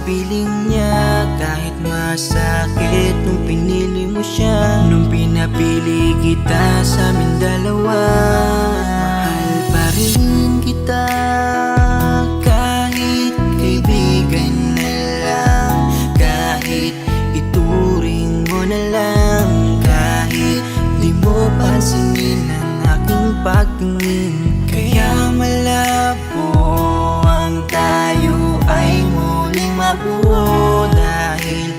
piling niya. Kahit masakit nung pinili mo siya, nung pinapili kita sa amin dalawa. Mahal pa rin kita kahit kaibigan na lang, kahit ituring mo na lang, kahit di mo pansinin ang aking pagtingin. Kaya malabo ang tayo ay muling mabuo, dahil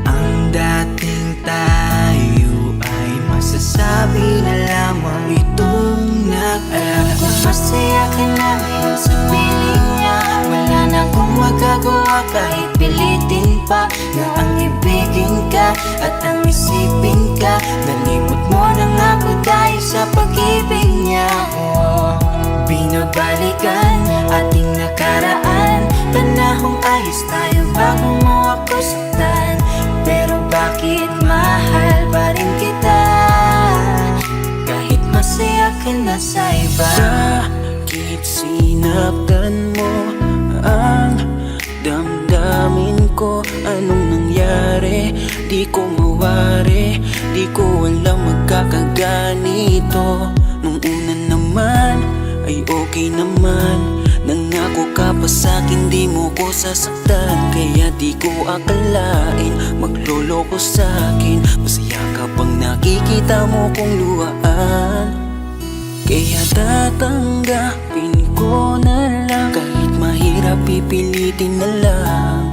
ang dating tayo ay masasabi na lamang itong alam ko masaya ka na ngayon sa piling niya. Wala na akong magagawa kahit pilitin pa, na ang ibigin ka at ang isipin ka. Nalimot mo na nga ako dahil sa pag-ibig niya. Binabalikan ating nakaraan, panahong ayos tayo bago mo ako saktan. Pero bakit mahal pa rin kita kahit masaya ka na sa iba? Bakit sinaktan mo ang damdamin ko? Anong nangyari? Di ko mawari, di ko alam magkakaganito. Nung una naman ay okay naman, nangako ka pa sa'kin di mo ko sasaktan. Kaya di ko akalain magloloko sa'kin. Masaya ka bang nakikita mo kong luhaan? Kaya tatanggapin ko na lang, kahit mahirap pipilitin na lang.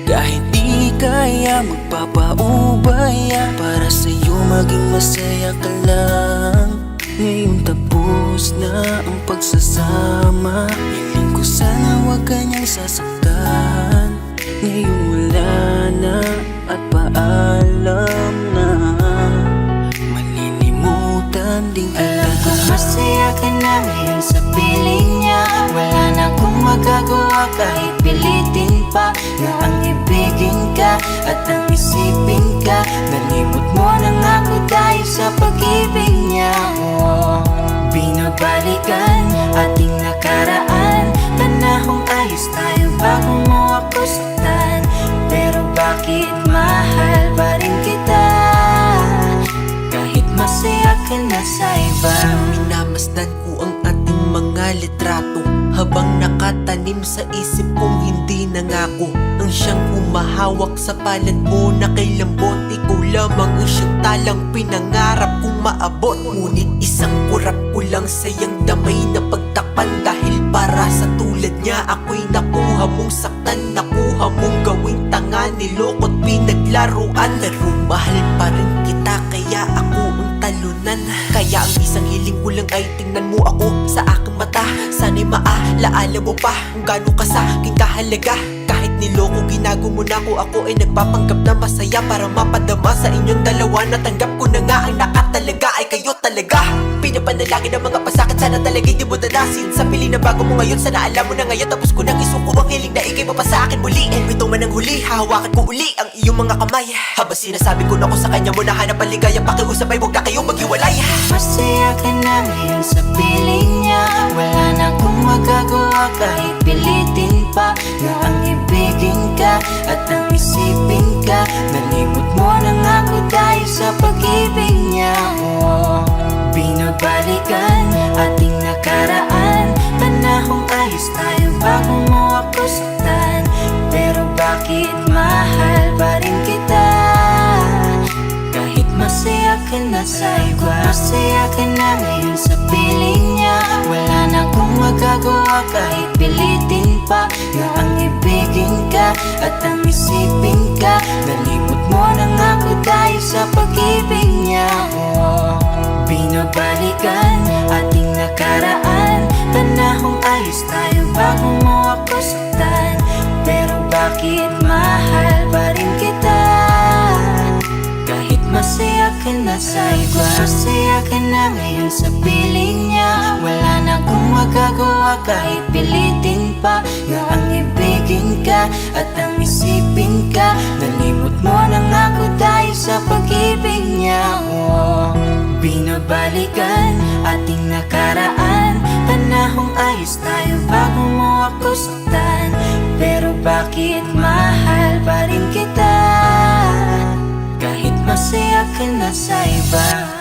Kahit di kaya magpapaubaya, para sa'yo maging masaya ka lang. Ngayon tapos na ang pagsasama, hiling ko sana wag kanyang sasaktan. Ngayon wala na at paalam na, malilimutan din kita. Alam ko masaya ka na ngayon sa piling niya. Wala na akong magagawa kahit pilitin pa, na ang ibigin ka at ang isipin ka. Nalimot mo na nga ako dahil sa pag-ibig niya. Binabalikan ating nakaraan, panahong ayos tayo bago mo ako saktan. Pero bakit mahal pa rin kita kahit masaya ka na sa iba? Minamasdan ko ang ating mga litrato, habang nakatanim sa isip kong hindi nangako. Ang siyang humahawak sa palad mo na kay lambot, ikaw lamang ang siyang talang pinangarap kong maabot. Ngunit isang kurap ko lang sayang damay na pagtakpan, dahil para sa tulad niya ako'y nakuha mong saktan, nakuha mong gawing tanga, niloko't pinaglaruan. Pero mahal pa rin kita kaya ako ang talunan. Kaya ang isang hiling ko lang ay tingnan mo ako sa aking mata. Sana'y maalaala mo pa kung gaano ka sa aking kahalaga. Kahit niloko ginago mo na ako ay nagpapanggap na masaya para mapadama sa inyong dalawa. Natanggap ko na nga ang nakatalaga ay kayo talaga. Pinapanalangin ang mga pasakit, sana talaga'y di mo dadasin. Sa pili na bago mo ngayon, sana alam mo na ngayon. Tapos ko nang isuko ang hiling na ikay pa sa akin muli. Kung ito man ang huli, hahawakan ko uli ang iyong mga kamay. Habang sinasabi ko na ko sa kanya mo na hanap ang ligaya, pakiusap ay huwag na kayong maghiwalay. Masaya ka na ngayon sa piling niya. Wala na akong magagawa kahit pilitin pa, na ang ibigin ka at ang isipin ka. Nalimot mo na nga ako dahil sa pag-ibig niya. Binabalikan ating nakaraan, panahong ayos tayo bago mo ako saktan. Pero bakit mahal pa rin kita kahit masaya ka na sa iba? Masaya ka na ngayon sa piling niya. Wala na akong magagawa kahit pilitin pa, na ang ibigin ka at ang isipin ka. Nalimot mo na nga ako dahil sa pag-ibig niya. Binabalikan ating nakaraan, panahong ayos tayo bago mo ako saktan. Pero bakit mahal pa rin kita kahit masaya ka na sa iba? Masaya ka na ngayon sa piling niya. Wala na akong magagawa kahit pilitin pa, na ang ibigin ka at ang isipin ka. Nalimot mo na nga ako dahil sa pag-ibig niya. Binabalikan ating nakaraan, panahong ayos tayo bago mo ako saktan. Pero bakit pa rin kita, kahit masaya ka na sa iba.